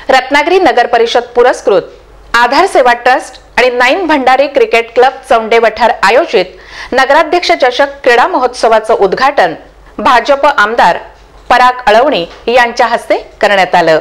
रत्नागिरी नगर परिषद पुरस्कृत आधार सेवा ट्रस्ट आणि nine Bhandari cricket club Chaunde वठार आयोजित नगराध्यक्ष चषक क्रीडा महोत्सवाचं उद्घाटन भाजप आमदार पराग अळवणी यांच्या हस्ते करण्यात आलं।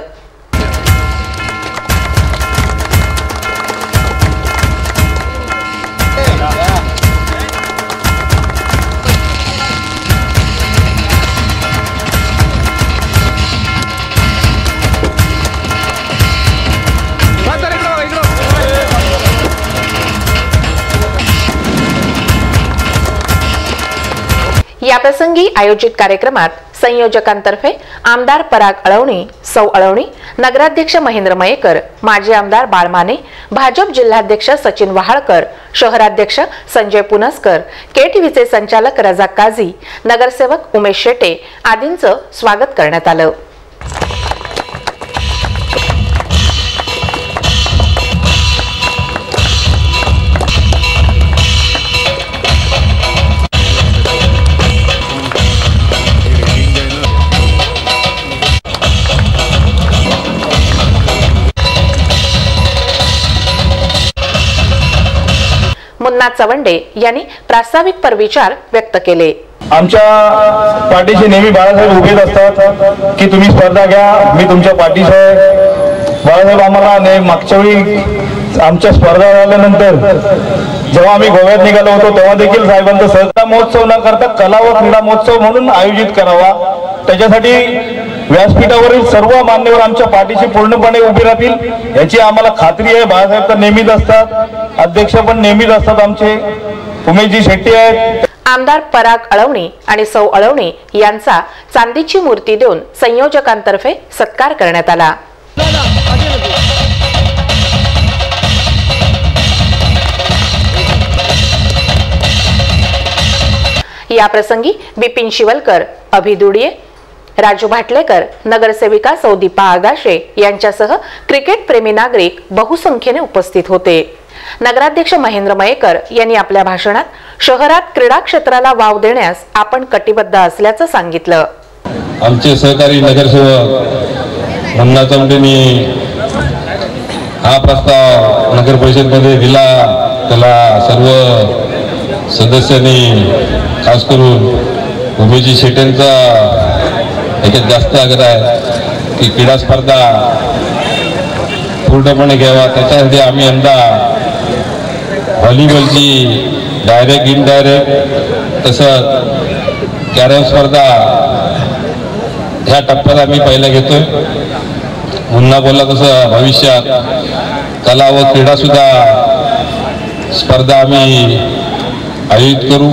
या प्रसंगी आयोजित कार्यक्रमात संयोजकांतर्फे आमदार पराग अळवणी, सौ अळवणी, नगराध्यक्ष महेंद्र मयेकर, माजी आमदार बाळमाने, भाजप जिल्हाध्यक्ष सचिन वहाळकर, शहराध्यक्ष संजय पुनस्कर, केटीव्हीचे संचालक रजाक काझी, नगरसेवक उमेश शेटे आदींचं स्वागत करण्यात आलं। मुन्ना चवंडे यांनी प्रास्ताविक पर विचार व्यक्त केले। आमच्या पाठीशी नेहमी बाळासाहेब उभे असतात की तुम्ही स्पर्धा घ्या, मी तुमच्या पाठीशी आहे। बाळासाहेब आम्हाला मागच्या वेळी आमच्या स्पर्धा झाल्यानंतर जेव्हा आम्ही गोव्यात निघालो होतो तेव्हा देखील साहेबांचा सहकार महोत्सव न करता कला व क्रीडा महोत्सव म्हणून आयोजित करावा, त्याच्यासाठी व्यासपीठावरील सर्व मान्यवर आमच्या पाठीशी पूर्णपणे उभे राहतील याची आम्हाला खात्री आहे। बाळासाहेब तर नेहमीच असतात, अध्यक्ष पण नेहमीच असतात आमचे, उमेशजी शेट्टी आहेत। आमदार पराग अळवणी आणि सौ अळवणी यांचा चांदीची मूर्ती देऊन संयोजकांतर्फे सत्कार करण्यात आला। या प्रसंगी बिपिन शिवलकर, अभि दुडिये, राजू भाटलेकर, नगरसेविका सौ दीपा आगाशे यांच्यासह क्रिकेट प्रेमी नागरिक बहुसंख्येने उपस्थित होते। नगराध्यक्ष महेंद्र मयेकर यांनी आपल्या भाषणात शहरात क्रीडा क्षेत्राला वाव देण्यास आपण कटिबद्ध असल्याचं सांगितलं। आमचे सहकारी नगरसेवक मुन्ना चवंडेंनी हा प्रस्ताव नगर परिषदेमध्ये दिला, त्याला सर्व सदस्यांनी खास करून उमेशजी शेटेंचा याच्यात जास्त आग्रह आहे की क्रीडा स्पर्धा पूर्णपणे घ्यावा, त्याच्यासाठी आम्ही यंदा व्हॉलीबॉलची डायरेक्ट इनडायरेक्ट तसं कॅरम स्पर्धा ह्या टप्प्यात आम्ही पहिला घेतोय। मुन्ना बोलला तसं भविष्यात कला व क्रीडा सुद्धा स्पर्धा आम्ही आयोजित करू।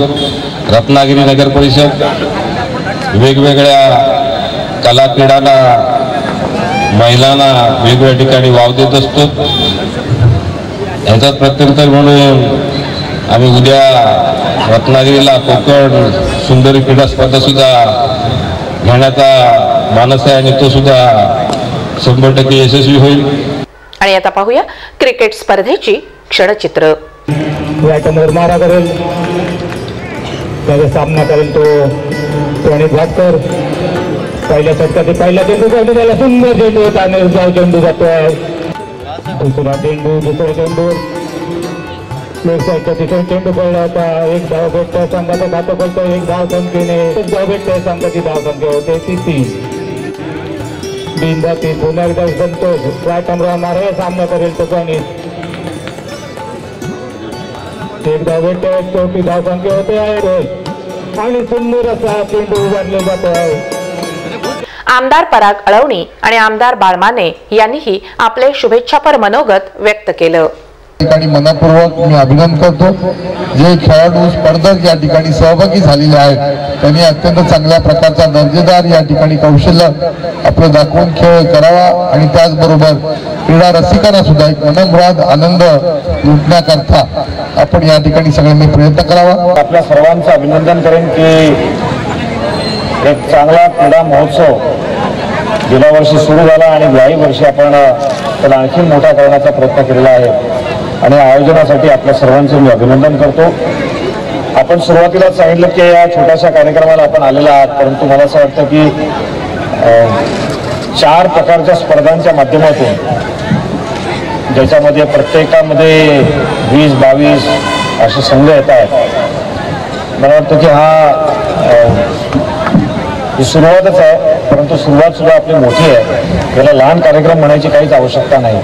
रत्नागिरी नगर परिषद वेगवेगळ्या कला क्रीडाला महिलांना वेगवेगळ्या ठिकाणी वाव देत असतो, याचाच प्रत्युत्तर म्हणून आम्ही उद्या रत्नागिरीला कोकण सुंदरी क्रीडा स्पर्धा सुद्धा घेण्याचा मानस आहे आणि तो सुद्धा 100% यशस्वी होईल। आणि आता पाहूया क्रिकेट स्पर्धेची क्षणचित्र। मारा करेल, त्याचा सामना करेल तो प्रणित भाटकर। पहिल्या षटकात पहिला चेंडू काढून त्याला सुंदर चेंडू होता, चेंडू जातोय, दुसरा चेंडू, दुसरा चेंडू लेफ्ट साईडच्या दिशेने चेंडू पडला होता। एक धाव भेटतोय, संघाचं खातं पडतोय, एक धाव संख्येने एक धाव भेटतोय, संघाची धाव संख्या होते 30। बिनधाती पुन्हा एकदा संतोष राईट मारे सामना करेल तो प्रणित, एक धाव भेटतोय, 34 धाव संख्या होते आहे आणि सुंदर असा चेंडू उभारले जातोय। आमदार पराग अळवणी आणि आमदार बाळमाने यांनीही आपले शुभेच्छापर मनोगत व्यक्त केलं। ठिकाणी मनपूर्वक मी अभिनंदन करतो। जे खेळाडू स्पर्धक या ठिकाणी सहभागी झालेले आहेत त्यांनी अत्यंत चांगल्या प्रकारचा दर्जेदार या ठिकाणी कौशल्य आपलं दाखवून खेळ करावा आणि त्याचबरोबर क्रीडा रसिकांना सुद्धा एक मनमुराद आनंद लुटण्याकरता आपण या ठिकाणी सगळ्यांनी प्रयत्न करावा। आपल्या सर्वांचं अभिनंदन करेन की एक चांगला क्रीडा महोत्सव गेल्या वर्षी सुरू झाला आणि याही वर्षी आपण त्याला आणखी मोठा करण्याचा प्रयत्न केलेला आहे आणि आयोजनासाठी आपल्या सर्वांचे मी अभिनंदन करतो। आपण सुरुवातीलाच सांगितलं की या छोट्याशा कार्यक्रमाला आपण आलेला आहात, परंतु मला असं वाटतं की 4 प्रकारच्या स्पर्धांच्या माध्यमातून, ज्याच्यामध्ये प्रत्येकामध्ये 20-22 असे संघ येत आहेत. मला वाटतं की ही सुरुवातच आहे, परंतु सुरुवात सुद्धा आपली मोठी आहे. याला लहान कार्यक्रम म्हणायची काहीच आवश्यकता नाही.